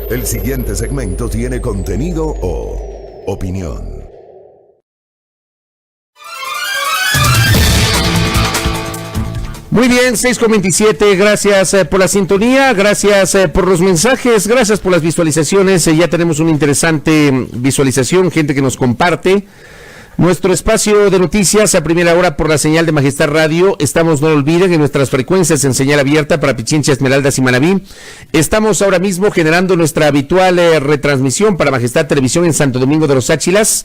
El siguiente segmento tiene contenido o opinión. Muy bien, 6:27, gracias por la sintonía, gracias por los mensajes, gracias por las visualizaciones. Ya tenemos una interesante visualización, gente que nos comparte. Nuestro espacio de noticias a primera hora por la señal de Majestad Radio. Estamos, no lo olviden, en nuestras frecuencias en señal abierta para Pichincha, Esmeraldas y Manabí. Estamos ahora mismo generando nuestra habitual retransmisión para Majestad Televisión en Santo Domingo de los Áchilas.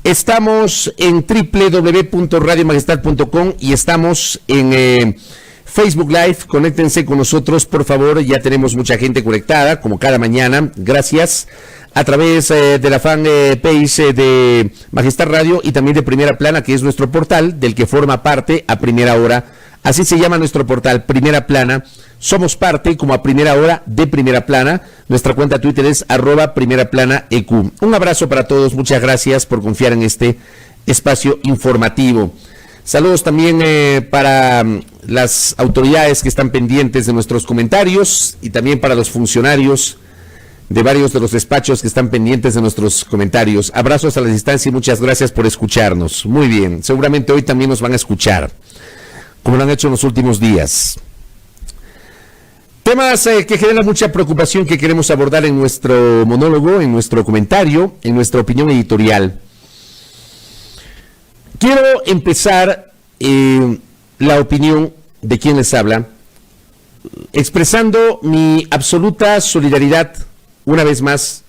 Estamos en www.radiomajestad.com y estamos en Facebook Live. Conéctense con nosotros, por favor. Ya tenemos mucha gente conectada, como cada mañana. Gracias. A través de la fanpage de Majestad Radio y también de Primera Plana, que es nuestro portal, del que forma parte a primera hora. Así se llama nuestro portal, Primera Plana. Somos parte, como a primera hora, de Primera Plana. Nuestra cuenta Twitter es @PrimeraPlanaEQ. Un abrazo para todos, muchas gracias por confiar en este espacio informativo. Saludos también para las autoridades que están pendientes de nuestros comentarios y también para los funcionarios de varios de los despachos que están pendientes de nuestros comentarios. Abrazos a la distancia y muchas gracias por escucharnos. Muy bien, seguramente hoy también nos van a escuchar, como lo han hecho en los últimos días. Temas que generan mucha preocupación que queremos abordar en nuestro monólogo, en nuestro comentario, en nuestra opinión editorial. Quiero empezar la opinión de quien les habla, expresando mi absoluta solidaridad, una vez más,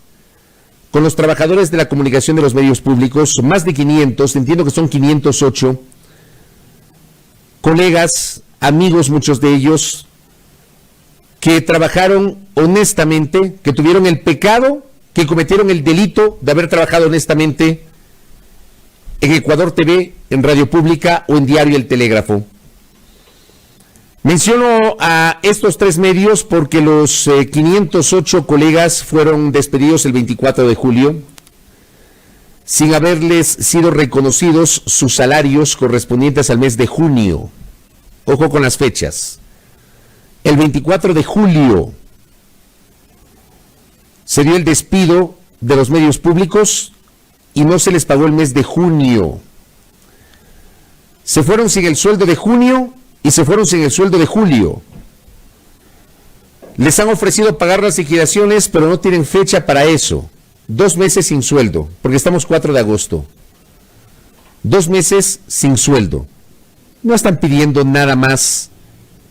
con los trabajadores de la comunicación de los medios públicos, más de 500, entiendo que son 508, colegas, amigos, muchos de ellos, que trabajaron honestamente, que tuvieron el pecado, que cometieron el delito de haber trabajado honestamente en Ecuador TV, en Radio Pública o en Diario El Telégrafo. Menciono a estos tres medios porque los 508 colegas fueron despedidos el 24 de julio, sin haberles sido reconocidos sus salarios correspondientes al mes de junio. Ojo con las fechas. El 24 de julio se dio el despido de los medios públicos y no se les pagó el mes de junio. Se fueron sin el sueldo de junio y se fueron sin el sueldo de julio. Les han ofrecido pagar las liquidaciones, pero no tienen fecha para eso. 2 meses sin sueldo, porque estamos 4 de agosto. 2 meses sin sueldo. No están pidiendo nada más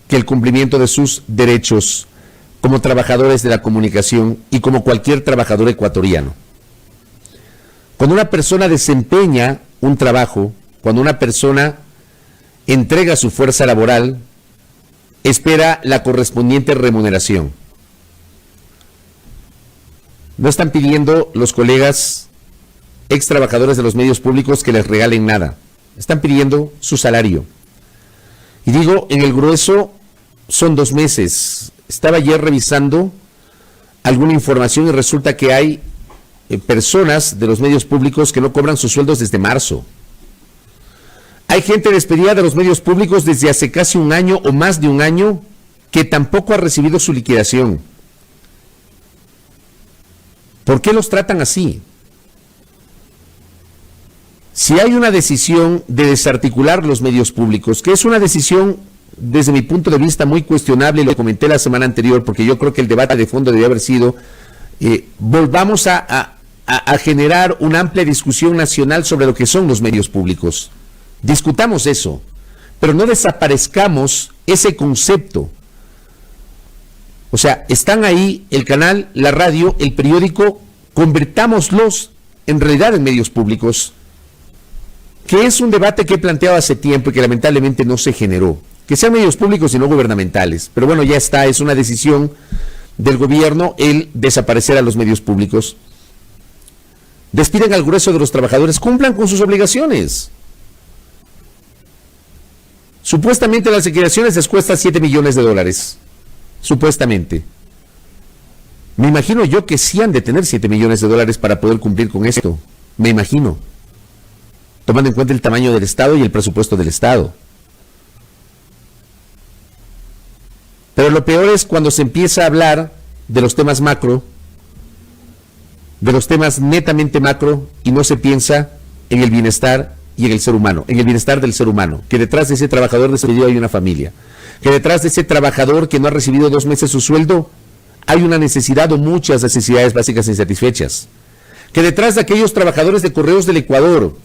que el cumplimiento de sus derechos como trabajadores de la comunicación y como cualquier trabajador ecuatoriano. Cuando una persona desempeña un trabajo, cuando una persona entrega su fuerza laboral, espera la correspondiente remuneración. No están pidiendo los colegas ex trabajadores de los medios públicos que les regalen nada. Están pidiendo su salario. Y digo, en el grueso son 2 meses. Estaba ayer revisando alguna información y resulta que hay personas de los medios públicos que no cobran sus sueldos desde marzo. Hay gente despedida de los medios públicos desde hace casi 1 año o más de 1 año que tampoco ha recibido su liquidación. ¿Por qué los tratan así? Si hay una decisión de desarticular los medios públicos, que es una decisión desde mi punto de vista muy cuestionable, y lo comenté la semana anterior, porque yo creo que el debate de fondo debía haber sido, volvamos a generar una amplia discusión nacional sobre lo que son los medios públicos. Discutamos eso, pero no desaparezcamos ese concepto. O sea, están ahí el canal, la radio, el periódico, convirtámoslos en realidad en medios públicos, que es un debate que he planteado hace tiempo y que lamentablemente no se generó. Que sean medios públicos y no gubernamentales, pero bueno, ya está, es una decisión del gobierno el desaparecer a los medios públicos. Despiden al grueso de los trabajadores, cumplan con sus obligaciones. Supuestamente las liquidaciones les cuesta $7 millones. Supuestamente. Me imagino yo que sí han de tener $7 millones para poder cumplir con esto. Me imagino. Tomando en cuenta el tamaño del Estado y el presupuesto del Estado. Pero lo peor es cuando se empieza a hablar de los temas macro de los temas netamente macro y no se piensa en el bienestar y en el ser humano, en el bienestar del ser humano, que detrás de ese trabajador despedido hay una familia, que detrás de ese trabajador que no ha recibido 2 meses su sueldo hay una necesidad o muchas necesidades básicas insatisfechas, que detrás de aquellos trabajadores de Correos del Ecuador,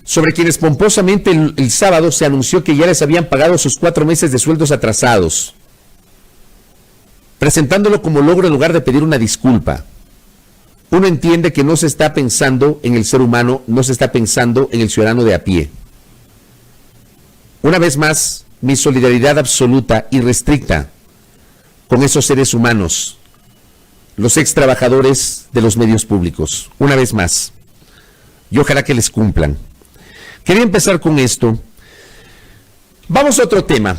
sobre quienes pomposamente el sábado se anunció que ya les habían pagado sus 4 meses de sueldos atrasados, presentándolo como logro en lugar de pedir una disculpa, uno entiende que no se está pensando en el ser humano, no se está pensando en el ciudadano de a pie. Una vez más, mi solidaridad absoluta y restricta con esos seres humanos, los ex trabajadores de los medios públicos, una vez más, y ojalá que les cumplan. Quería empezar con esto. Vamos a otro tema.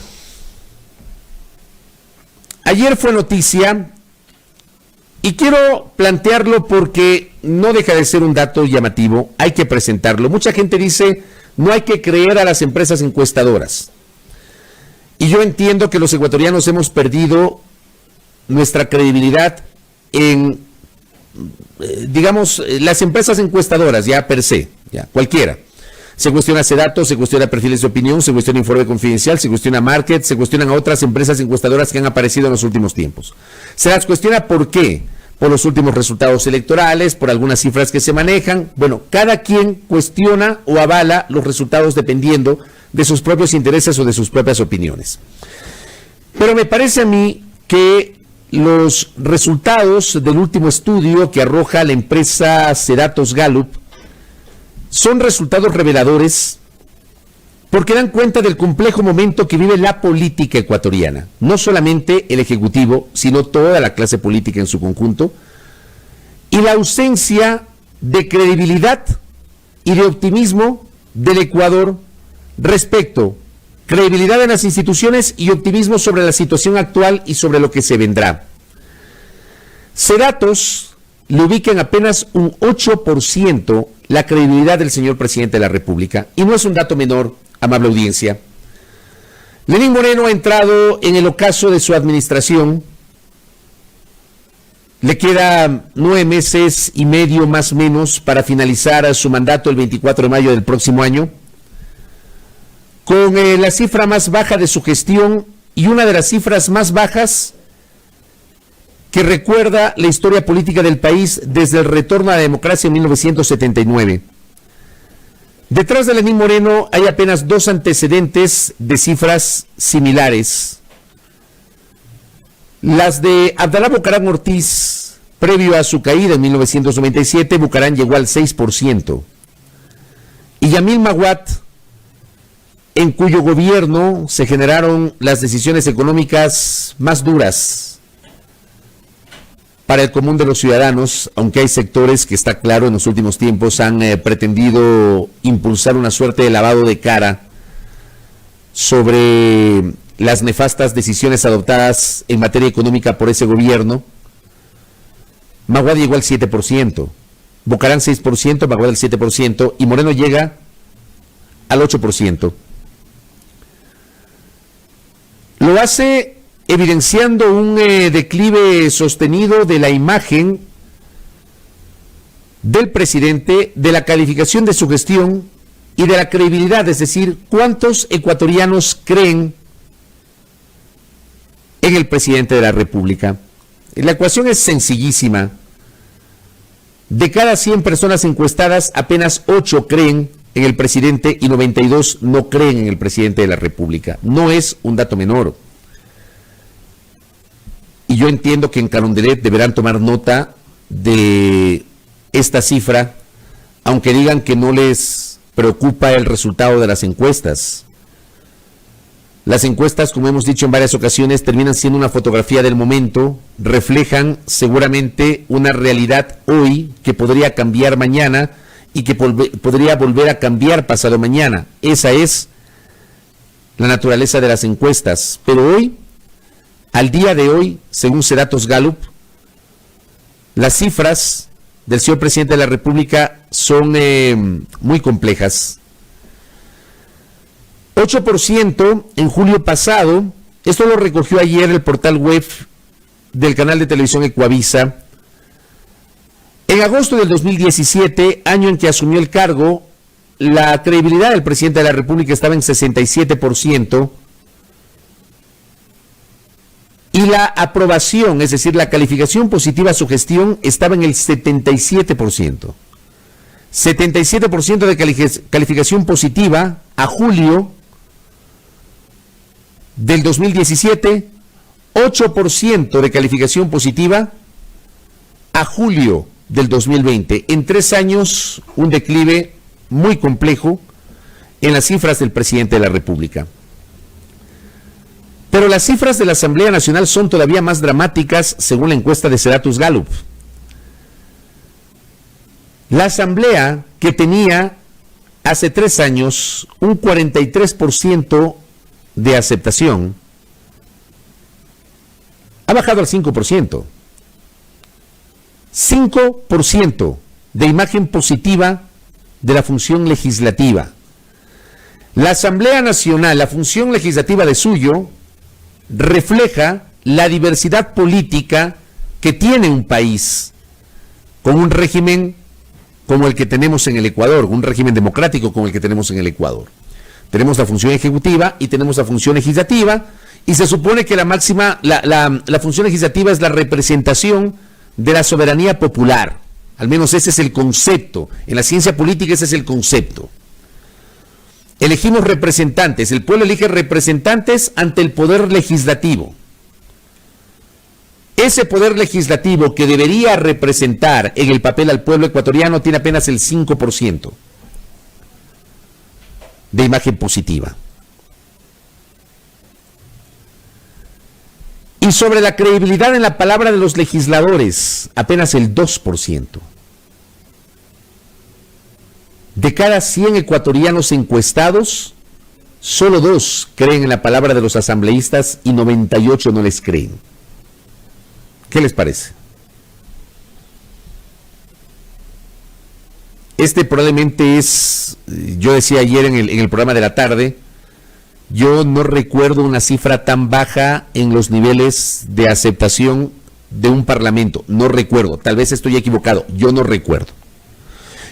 Ayer fue noticia, y quiero plantearlo porque no deja de ser un dato llamativo, hay que presentarlo. Mucha gente dice, no hay que creer a las empresas encuestadoras. Y yo entiendo que los ecuatorianos hemos perdido nuestra credibilidad en, digamos, las empresas encuestadoras, ya per se, ya cualquiera. Se cuestiona Sedato, se cuestiona Perfiles de Opinión, se cuestiona Informe Confidencial, se cuestiona Market, se cuestionan a otras empresas encuestadoras que han aparecido en los últimos tiempos. Se las cuestiona ¿por qué? Por los últimos resultados electorales, por algunas cifras que se manejan. Bueno, cada quien cuestiona o avala los resultados dependiendo de sus propios intereses o de sus propias opiniones. Pero me parece a mí que los resultados del último estudio que arroja la empresa Sedatos Gallup son resultados reveladores porque dan cuenta del complejo momento que vive la política ecuatoriana, no solamente el Ejecutivo, sino toda la clase política en su conjunto, y la ausencia de credibilidad y de optimismo del Ecuador respecto credibilidad en las instituciones y optimismo sobre la situación actual y sobre lo que se vendrá. Sedatos le ubica en apenas un 8% la credibilidad del señor presidente de la República, y no es un dato menor, amable audiencia. Lenín Moreno ha entrado en el ocaso de su administración, le queda 9 meses y medio más o menos para finalizar su mandato el 24 de mayo del próximo año, con la cifra más baja de su gestión y una de las cifras más bajas que recuerda la historia política del país desde el retorno a la democracia en 1979. Detrás de Lenín Moreno hay apenas 2 antecedentes de cifras similares. Las de Abdalá Bucaram Ortiz, previo a su caída en 1997, Bucaram llegó al 6%. Y Yamil Maguad, en cuyo gobierno se generaron las decisiones económicas más duras para el común de los ciudadanos, aunque hay sectores que, está claro, en los últimos tiempos han pretendido impulsar una suerte de lavado de cara sobre las nefastas decisiones adoptadas en materia económica por ese gobierno. Maguad llegó al 7%, Bucaram 6%, Maguad al 7%, y Moreno llega al 8%. Lo hace evidenciando un declive sostenido de la imagen del presidente, de la calificación de su gestión y de la credibilidad, es decir, cuántos ecuatorianos creen en el presidente de la República. La ecuación es sencillísima. De cada 100 personas encuestadas, apenas 8 creen en el presidente y 92 no creen en el presidente de la República. No es un dato menor. Y yo entiendo que en Carondelet deberán tomar nota de esta cifra, aunque digan que no les preocupa el resultado de las encuestas. Las encuestas, como hemos dicho en varias ocasiones, terminan siendo una fotografía del momento, reflejan seguramente una realidad hoy que podría cambiar mañana y que podría volver a cambiar pasado mañana. Esa es la naturaleza de las encuestas. Pero hoy, al día de hoy, según Sedatos Gallup, las cifras del señor presidente de la República son muy complejas. 8% en julio pasado, esto lo recogió ayer el portal web del canal de televisión Ecuavisa, En agosto del 2017, año en que asumió el cargo, la credibilidad del presidente de la República estaba en 67% y la aprobación, es decir, la calificación positiva a su gestión, estaba en el 77%. 77% de calificación positiva a julio del 2017, 8% de calificación positiva a julio del 2020. En 3 años, un declive muy complejo en las cifras del presidente de la República. Pero las cifras de la Asamblea Nacional son todavía más dramáticas según la encuesta de Ceratus Gallup. La Asamblea, que tenía hace 3 años un 43% de aceptación, ha bajado al 5%. 5% de imagen positiva de la función legislativa. La Asamblea Nacional, la función legislativa de suyo, refleja la diversidad política que tiene un país con un régimen como el que tenemos en el Ecuador, un régimen democrático como el que tenemos en el Ecuador. Tenemos la función ejecutiva y tenemos la función legislativa, y se supone que la función legislativa es la representación de la soberanía popular. Al menos ese es el concepto. En la ciencia política ese es el concepto. Elegimos representantes, el pueblo elige representantes ante el poder legislativo. Ese poder legislativo que debería representar en el papel al pueblo ecuatoriano tiene apenas el 5% de imagen positiva. Y sobre la credibilidad en la palabra de los legisladores, apenas el 2%. De cada 100 ecuatorianos encuestados, solo 2 creen en la palabra de los asambleístas y 98 no les creen. ¿Qué les parece? Este probablemente es, yo decía ayer en el programa de la tarde, yo no recuerdo una cifra tan baja en los niveles de aceptación de un parlamento. No recuerdo, tal vez estoy equivocado, yo no recuerdo.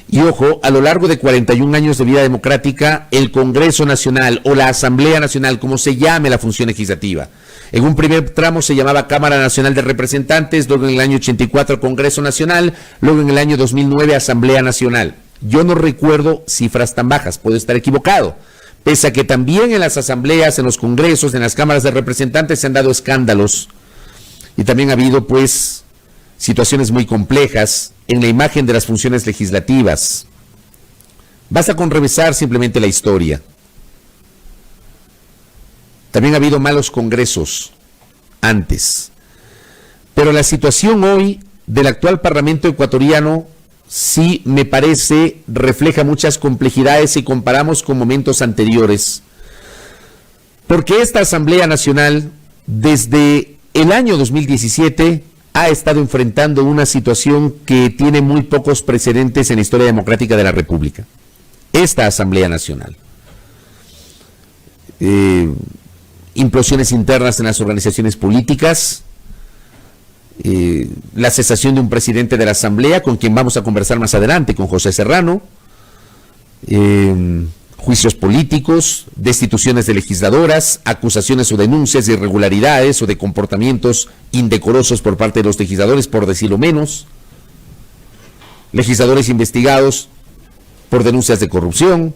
Y ojo, a lo largo de 41 años de vida democrática, el Congreso Nacional o la Asamblea Nacional, como se llame la función legislativa, en un primer tramo se llamaba Cámara Nacional de Representantes, luego en el año 84 Congreso Nacional, luego en el año 2009 Asamblea Nacional. Yo no recuerdo cifras tan bajas, puedo estar equivocado. Pese a que también en las asambleas, en los congresos, en las cámaras de representantes se han dado escándalos y también ha habido pues situaciones muy complejas en la imagen de las funciones legislativas. Basta con revisar simplemente la historia. También ha habido malos congresos antes. Pero la situación hoy del actual Parlamento ecuatoriano sí me parece refleja muchas complejidades si comparamos con momentos anteriores. Porque esta Asamblea Nacional, desde el año 2017, ha estado enfrentando una situación que tiene muy pocos precedentes en la historia democrática de la República. Esta Asamblea Nacional. Implosiones internas en las organizaciones políticas, la cesación de un presidente de la Asamblea, con quien vamos a conversar más adelante, con José Serrano, juicios políticos, destituciones de legisladoras, acusaciones o denuncias de irregularidades o de comportamientos indecorosos por parte de los legisladores, por decirlo menos, legisladores investigados por denuncias de corrupción.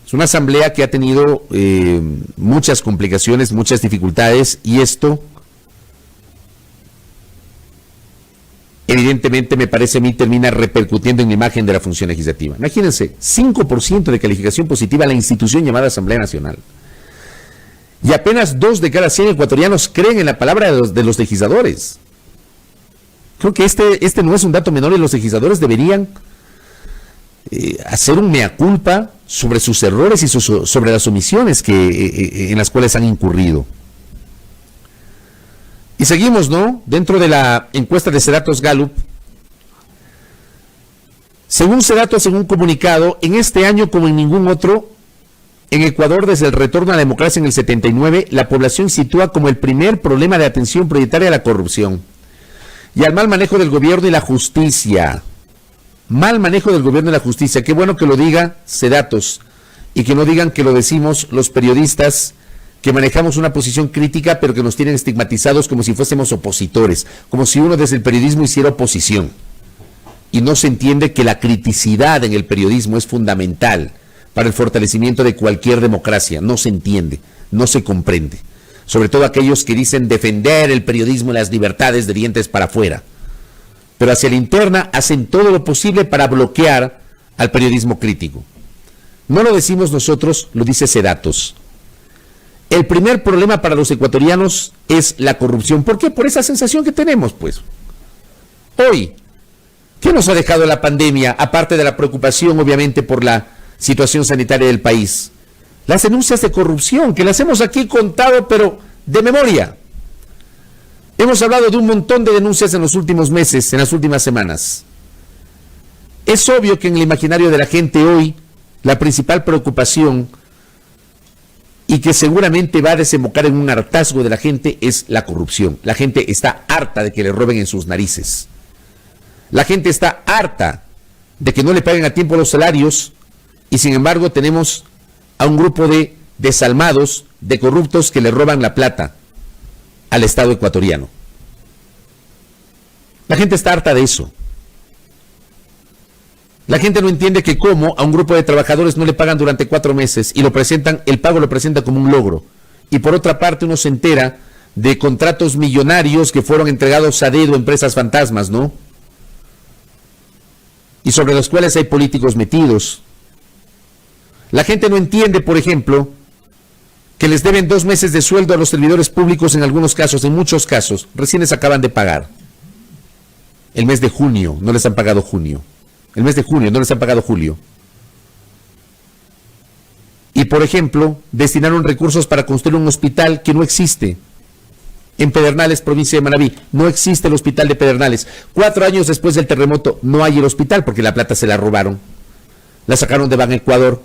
Es una asamblea que ha tenido muchas complicaciones, muchas dificultades, y esto evidentemente me parece a mí termina repercutiendo en la imagen de la función legislativa. Imagínense, 5% de calificación positiva a la institución llamada Asamblea Nacional. Y apenas 2 de cada 100 ecuatorianos creen en la palabra de los legisladores. Creo que este no es un dato menor y los legisladores deberían hacer un mea culpa sobre sus errores y sobre las omisiones en las cuales han incurrido. Y seguimos, ¿no? Dentro de la encuesta de Ceratus Gallup, según Ceratus, en un comunicado, en este año como en ningún otro, en Ecuador, desde el retorno a la democracia en el 79, la población sitúa como el primer problema de atención prioritaria a la corrupción. y al mal manejo del gobierno y la justicia. Mal manejo del gobierno y la justicia. Qué bueno que lo diga Sedatos y que no digan que lo decimos los periodistas que manejamos una posición crítica, pero que nos tienen estigmatizados como si fuésemos opositores, como si uno desde el periodismo hiciera oposición. Y no se entiende que la criticidad en el periodismo es fundamental para el fortalecimiento de cualquier democracia. No se entiende, no se comprende. Sobre todo aquellos que dicen defender el periodismo y las libertades de dientes para afuera. Pero hacia la interna hacen todo lo posible para bloquear al periodismo crítico. No lo decimos nosotros, lo dice Sedatos. El primer problema para los ecuatorianos es la corrupción. ¿Por qué? Por esa sensación que tenemos, pues. Hoy, ¿qué nos ha dejado la pandemia? Aparte de la preocupación, obviamente, por la situación sanitaria del país. Las denuncias de corrupción, que las hemos aquí contado, pero de memoria. Hemos hablado de un montón de denuncias en los últimos meses, en las últimas semanas. Es obvio que en el imaginario de la gente hoy, la principal preocupación, y que seguramente va a desembocar en un hartazgo de la gente, es la corrupción. La gente está harta de que le roben en sus narices. La gente está harta de que no le paguen a tiempo los salarios, y sin embargo tenemos a un grupo de desalmados, de corruptos que le roban la plata al Estado ecuatoriano. La gente está harta de eso. La gente no entiende que cómo a un grupo de trabajadores no le pagan durante 4 meses y el pago lo presenta como un logro. Y por otra parte uno se entera de contratos millonarios que fueron entregados a dedo a empresas fantasmas, ¿no? Y sobre los cuales hay políticos metidos. La gente no entiende, por ejemplo, que les deben 2 meses de sueldo a los servidores públicos en algunos casos, en muchos casos, recién les acaban de pagar. El mes de junio, no les han pagado junio. El mes de junio, no les han pagado julio. Y, por ejemplo, destinaron recursos para construir un hospital que no existe. En Pedernales, provincia de Manabí, no existe el hospital de Pedernales. 4 años después del terremoto, no hay el hospital porque la plata se la robaron. La sacaron de Ban Ecuador.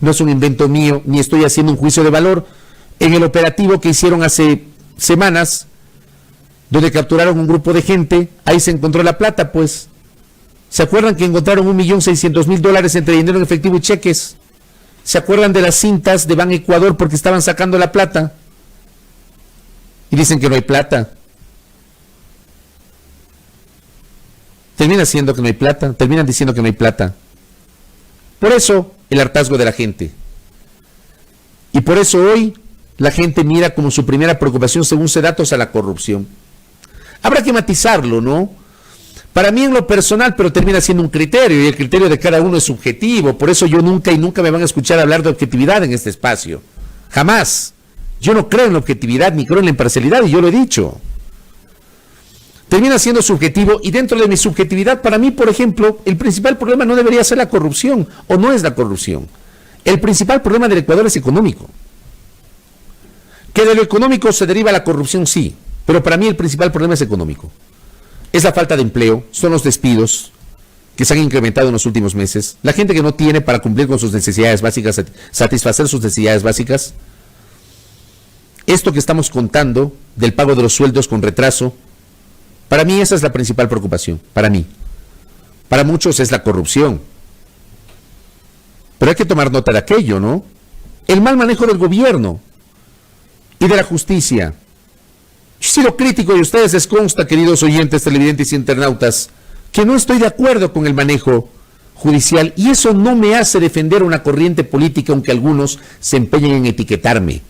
No es un invento mío, ni estoy haciendo un juicio de valor. En el operativo que hicieron hace semanas, donde capturaron un grupo de gente, ahí se encontró la plata, pues. ¿Se acuerdan que encontraron $1.600.000 entre dinero en efectivo y cheques? ¿Se acuerdan de las cintas de Ban Ecuador porque estaban sacando la plata? Y dicen que no hay plata. Terminan diciendo que no hay plata. Por eso, el hartazgo de la gente. Y por eso hoy, la gente mira como su primera preocupación, según Sedatos, a la corrupción. Habrá que matizarlo, ¿no? Para mí en lo personal, pero termina siendo un criterio, y el criterio de cada uno es subjetivo. Por eso yo nunca me van a escuchar hablar de objetividad en este espacio. Jamás. Yo no creo en la objetividad ni creo en la imparcialidad, y yo lo he dicho. Termina siendo subjetivo, y dentro de mi subjetividad, para mí, por ejemplo, el principal problema no debería ser la corrupción, o no es la corrupción. El principal problema del Ecuador es económico. Que de lo económico se deriva la corrupción, sí, pero para mí el principal problema es económico. Es la falta de empleo, son los despidos que se han incrementado en los últimos meses, la gente que no tiene para cumplir con sus necesidades básicas, satisfacer sus necesidades básicas. Esto que estamos contando del pago de los sueldos con retraso, para mí esa es la principal preocupación, para mí. Para muchos es la corrupción. Pero hay que tomar nota de aquello, ¿no? El mal manejo del gobierno y de la justicia. Yo he sido crítico y a ustedes les consta, queridos oyentes, televidentes y internautas, que no estoy de acuerdo con el manejo judicial, y eso no me hace defender una corriente política, aunque algunos se empeñen en etiquetarme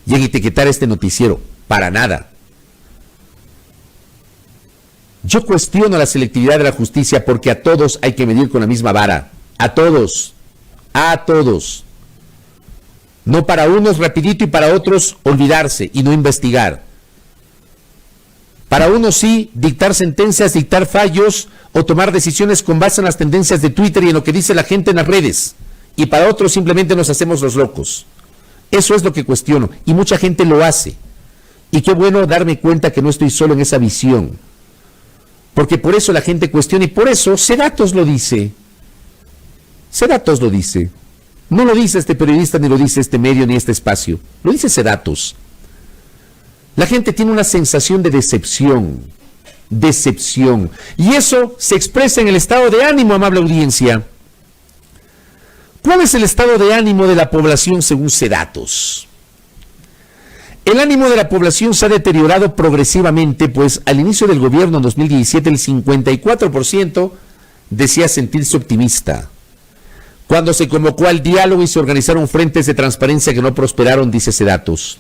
y en etiquetar este noticiero. Para nada. Yo cuestiono la selectividad de la justicia porque a todos hay que medir con la misma vara. A todos. A todos. No para unos rapidito y para otros olvidarse y no investigar. Para unos sí, dictar sentencias, dictar fallos o tomar decisiones con base en las tendencias de Twitter y en lo que dice la gente en las redes. Y para otros simplemente nos hacemos los locos. Eso es lo que cuestiono. Y mucha gente lo hace. Y qué bueno darme cuenta que no estoy solo en esa visión. Porque por eso la gente cuestiona y por eso Sedatos lo dice. Sedatos lo dice. No lo dice este periodista, ni lo dice este medio, ni este espacio. Lo dice Sedatos. La gente tiene una sensación de decepción. decepción. Y eso se expresa en el estado de ánimo, amable audiencia. ¿Cuál es el estado de ánimo de la población según Sedatos? El ánimo de la población se ha deteriorado progresivamente, pues al inicio del gobierno en 2017 el 54% decía sentirse optimista. Cuando se convocó al diálogo y se organizaron frentes de transparencia que no prosperaron, dice Sedatos.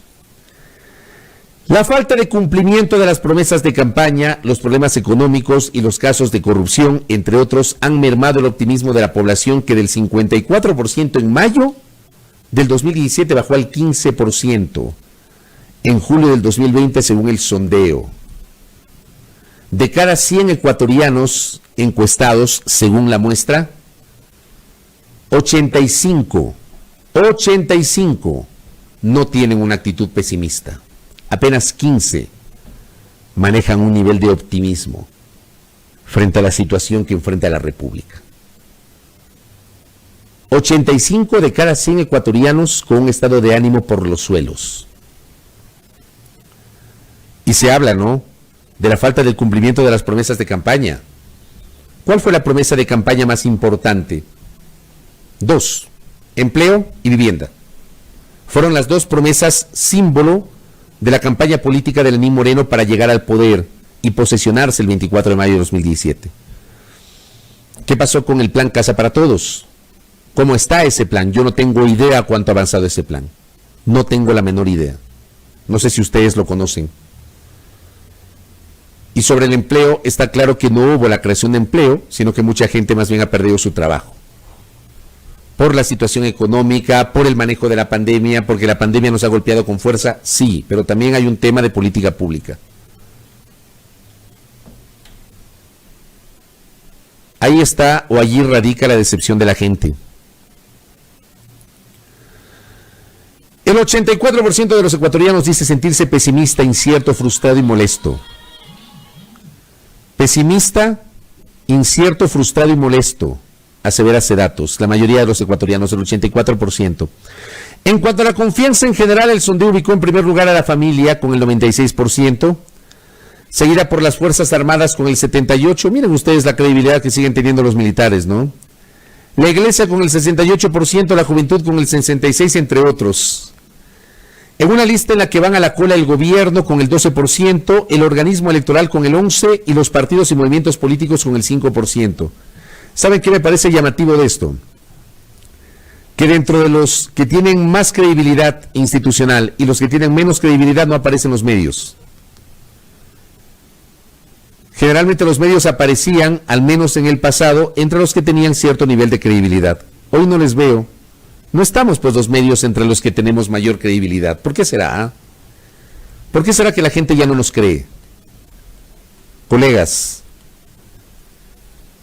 La falta de cumplimiento de las promesas de campaña, los problemas económicos y los casos de corrupción, entre otros, han mermado el optimismo de la población, que del 54% en mayo del 2017 bajó al 15% en julio del 2020, según el sondeo. De cada 100 ecuatorianos encuestados, según la muestra, 85 no tienen una actitud pesimista. Apenas 15 manejan un nivel de optimismo frente a la situación que enfrenta la República. 85 de cada 100 ecuatorianos con un estado de ánimo por los suelos. Y se habla, ¿no?, de la falta del cumplimiento de las promesas de campaña. ¿Cuál fue la promesa de campaña más importante? 2, empleo y vivienda. Fueron las dos promesas símbolo de la campaña política de Lenín Moreno para llegar al poder y posesionarse el 24 de mayo de 2017. ¿Qué pasó con el plan Casa para Todos? ¿Cómo está ese plan? Yo no tengo idea cuánto ha avanzado ese plan. No tengo la menor idea. No sé si ustedes lo conocen. Y sobre el empleo, está claro que no hubo la creación de empleo, sino que mucha gente más bien ha perdido su trabajo. Por la situación económica, por el manejo de la pandemia, porque la pandemia nos ha golpeado con fuerza, sí, pero también hay un tema de política pública. Ahí está, o allí radica la decepción de la gente. El 84% de los ecuatorianos dice sentirse pesimista, incierto, frustrado y molesto. Pesimista, incierto, frustrado y molesto, asevera Sedatos, la mayoría de los ecuatorianos, el 84%. En cuanto a la confianza en general, el sondeo ubicó en primer lugar a la familia con el 96%, seguida por las Fuerzas Armadas con el 78%. Miren ustedes la credibilidad que siguen teniendo los militares, ¿no? La Iglesia con el 68%, la Juventud con el 66%, entre otros. En una lista en la que van a la cola el gobierno con el 12%, el organismo electoral con el 11% y los partidos y movimientos políticos con el 5%. ¿Saben qué me parece llamativo de esto? Que dentro de los que tienen más credibilidad institucional y los que tienen menos credibilidad no aparecen los medios. Generalmente los medios aparecían, al menos en el pasado, entre los que tenían cierto nivel de credibilidad. Hoy no les veo. No estamos, pues, los medios entre los que tenemos mayor credibilidad. ¿Por qué será? ¿Por qué será que la gente ya no nos cree? Colegas,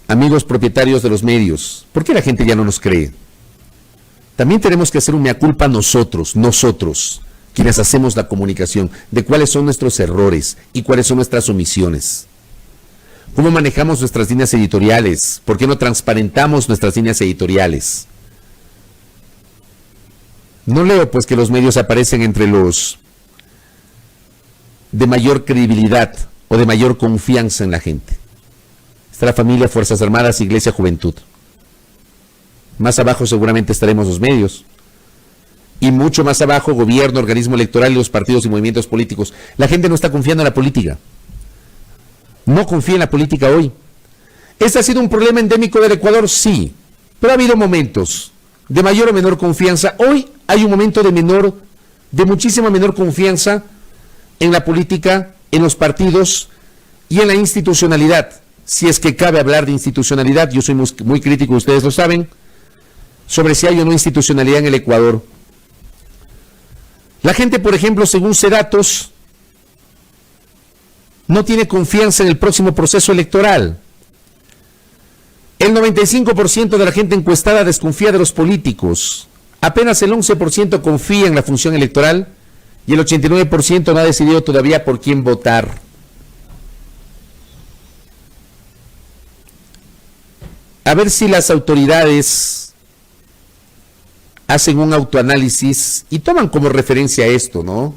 amigos propietarios de los medios, ¿por qué la gente ya no nos cree? También tenemos que hacer un mea culpa nosotros, quienes hacemos la comunicación, de cuáles son nuestros errores y cuáles son nuestras omisiones. ¿Cómo manejamos nuestras líneas editoriales? ¿Por qué no transparentamos nuestras líneas editoriales? No leo, pues, que los medios aparecen entre los de mayor credibilidad o de mayor confianza en la gente. Está la familia, Fuerzas Armadas, Iglesia, Juventud. Más abajo seguramente estaremos los medios. Y mucho más abajo, gobierno, organismo electoral y los partidos y movimientos políticos. La gente no está confiando en la política. No confía en la política hoy. ¿Este ha sido un problema endémico del Ecuador? Sí. Pero ha habido momentos de mayor o menor confianza. Hoy hay un momento de muchísima menor confianza en la política, en los partidos y en la institucionalidad. Si es que cabe hablar de institucionalidad, yo soy muy crítico, ustedes lo saben, sobre si hay o no institucionalidad en el Ecuador. La gente, por ejemplo, según Sedatos, no tiene confianza en el próximo proceso electoral. El 95% de la gente encuestada desconfía de los políticos. Apenas el 11% confía en la función electoral y el 89% no ha decidido todavía por quién votar. A ver si las autoridades hacen un autoanálisis y toman como referencia esto, ¿no?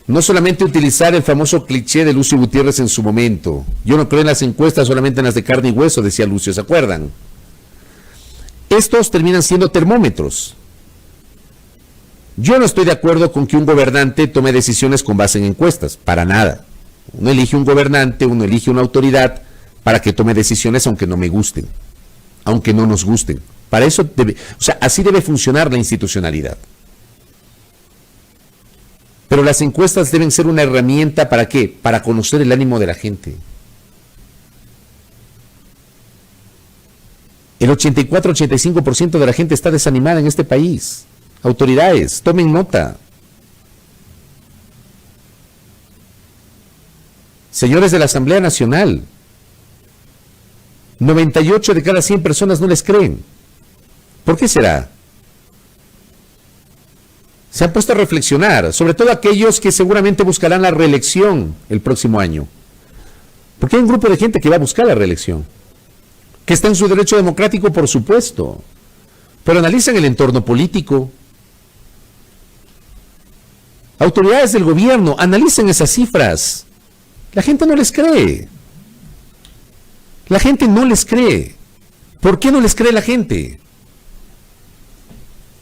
No solamente utilizar el famoso cliché de Lucio Gutiérrez en su momento. Yo no creo en las encuestas, solamente en las de carne y hueso, decía Lucio, ¿se acuerdan? Estos terminan siendo termómetros. Yo no estoy de acuerdo con que un gobernante tome decisiones con base en encuestas, para nada. Uno elige un gobernante, uno elige una autoridad para que tome decisiones aunque no me gusten, aunque no nos gusten. Para eso debe, así debe funcionar la institucionalidad. Pero las encuestas deben ser una herramienta ¿para qué? Para conocer el ánimo de la gente. El 84-85% de la gente está desanimada en este país. Autoridades, tomen nota. Señores de la Asamblea Nacional, 98 de cada 100 personas no les creen. ¿Por qué será? Se han puesto a reflexionar, sobre todo aquellos que seguramente buscarán la reelección el próximo año. Porque hay un grupo de gente que va a buscar la reelección, que está en su derecho democrático, por supuesto, pero analizan el entorno político. Autoridades del gobierno, analicen esas cifras. La gente no les cree. La gente no les cree. ¿Por qué no les cree la gente?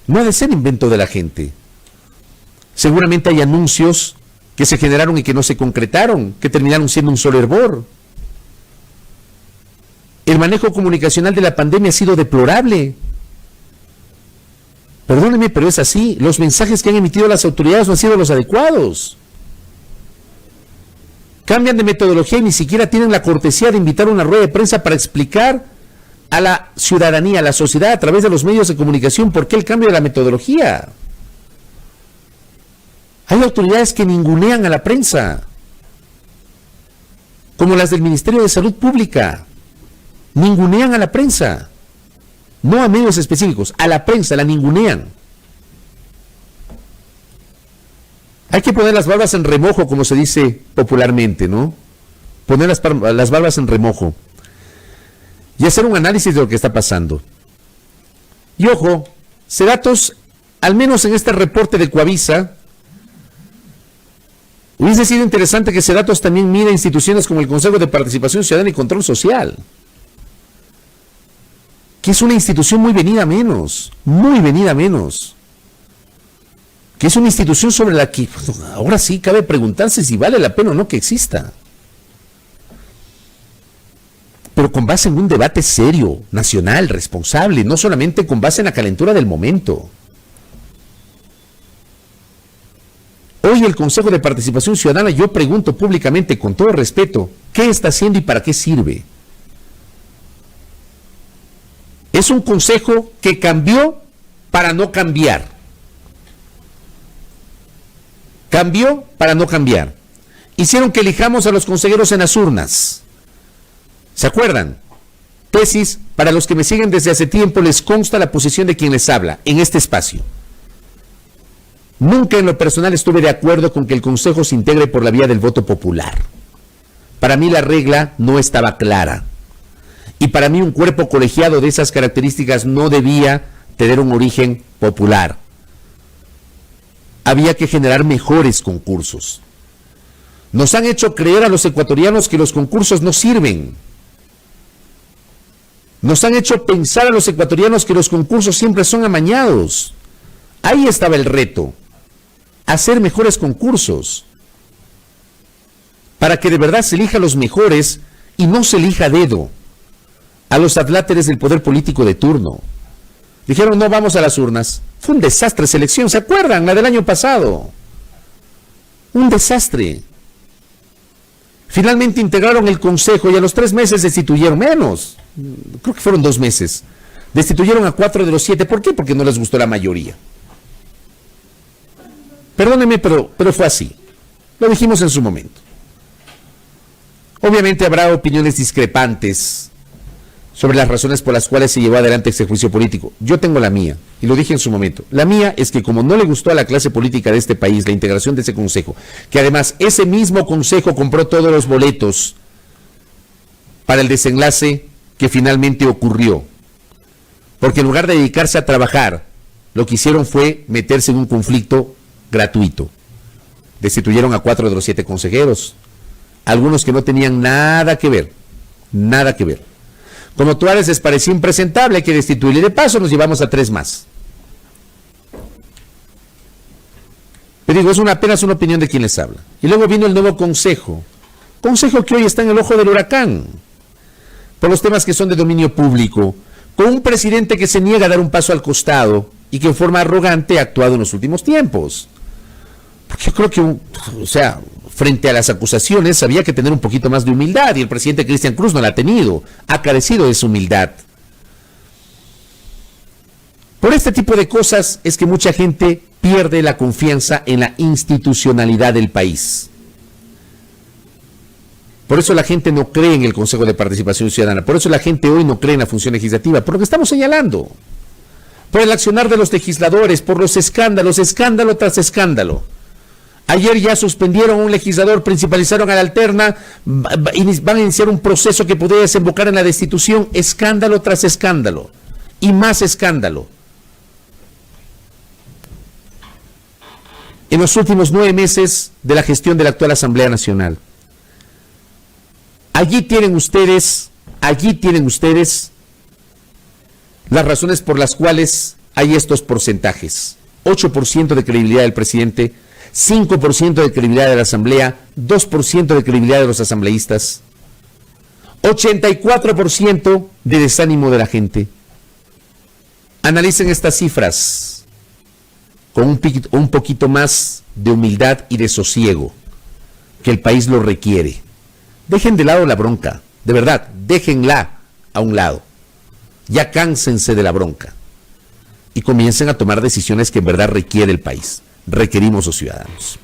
No ha de ser invento de la gente. Seguramente hay anuncios que se generaron y que no se concretaron, que terminaron siendo un solo hervor. El manejo comunicacional de la pandemia ha sido deplorable. Perdónenme, pero es así. Los mensajes que han emitido las autoridades no han sido los adecuados. Cambian de metodología y ni siquiera tienen la cortesía de invitar a una rueda de prensa para explicar a la ciudadanía, a la sociedad, a través de los medios de comunicación, por qué el cambio de la metodología. Hay autoridades que ningunean a la prensa, como las del Ministerio de Salud Pública. Ningunean a la prensa, no a medios específicos, a la prensa la ningunean. Hay que poner las barbas en remojo, como se dice popularmente, ¿no? Poner las barbas en remojo y hacer un análisis de lo que está pasando. Y ojo, Sedatos, al menos en este reporte de Coavisa, hubiese sido interesante que Sedatos también mire instituciones como el Consejo de Participación Ciudadana y Control Social, que es una institución muy venida menos, que es una institución sobre la que ahora sí cabe preguntarse si vale la pena o no que exista. Pero con base en un debate serio, nacional, responsable, no solamente con base en la calentura del momento. Hoy el Consejo de Participación Ciudadana, yo pregunto públicamente, con todo respeto, ¿qué está haciendo y para qué sirve? Es un consejo que cambió para no cambiar. Cambió para no cambiar. Hicieron que elijamos a los consejeros en las urnas. ¿Se acuerdan? Tesis, para los que me siguen desde hace tiempo, les consta la posición de quien les habla en este espacio. Nunca en lo personal estuve de acuerdo con que el consejo se integre por la vía del voto popular. Para mí la regla no estaba clara. Y para mí un cuerpo colegiado de esas características no debía tener un origen popular. Había que generar mejores concursos. Nos han hecho creer a los ecuatorianos que los concursos no sirven. Nos han hecho pensar a los ecuatorianos que los concursos siempre son amañados. Ahí estaba el reto. Hacer mejores concursos. Para que de verdad se elija a los mejores y no se elija a dedo a los adláteres del poder político de turno. Dijeron, no vamos a las urnas. Fue un desastre esa elección, ¿se acuerdan? La del año pasado. Un desastre. Finalmente integraron el consejo y a los 3 meses destituyeron, menos, creo que fueron 2 meses, destituyeron a 4 de los 7. ¿Por qué? Porque no les gustó la mayoría. Perdónenme, pero fue así. Lo dijimos en su momento. Obviamente habrá opiniones discrepantes sobre las razones por las cuales se llevó adelante ese juicio político. Yo tengo la mía, y lo dije en su momento. La mía es que como no le gustó a la clase política de este país la integración de ese consejo, que además ese mismo consejo compró todos los boletos para el desenlace que finalmente ocurrió. Porque en lugar de dedicarse a trabajar, lo que hicieron fue meterse en un conflicto gratuito. destituyeron a 4 de los 7 consejeros, algunos que no tenían nada que ver, nada que ver. Como Tuárez les parecía impresentable, hay que destituirle, y de paso nos llevamos a 3 más. Pero digo, es apenas una opinión de quien les habla. Y luego vino el nuevo consejo que hoy está en el ojo del huracán, por los temas que son de dominio público, con un presidente que se niega a dar un paso al costado y que en forma arrogante ha actuado en los últimos tiempos. Porque yo creo que, frente a las acusaciones había que tener un poquito más de humildad, y el presidente Cristian Cruz no la ha tenido, ha carecido de esa humildad. Por este tipo de cosas es que mucha gente pierde la confianza en la institucionalidad del país. Por eso la gente no cree en el Consejo de Participación Ciudadana, por eso la gente hoy no cree en la función legislativa, por lo que estamos señalando, por el accionar de los legisladores, por los escándalos, escándalo tras escándalo. Ayer ya suspendieron a un legislador, principalizaron a la alterna, van a iniciar un proceso que podría desembocar en la destitución, escándalo tras escándalo, y más escándalo. En los últimos 9 meses de la gestión de la actual Asamblea Nacional. Allí tienen ustedes las razones por las cuales hay estos porcentajes. 8% de credibilidad del presidente, 5% de credibilidad de la Asamblea, 2% de credibilidad de los asambleístas, 84% de desánimo de la gente. Analicen estas cifras con un poquito más de humildad y de sosiego, que el país lo requiere. Dejen de lado la bronca, de verdad, déjenla a un lado. Ya cánsense de la bronca y comiencen a tomar decisiones que en verdad requiere el país, requerimos los ciudadanos.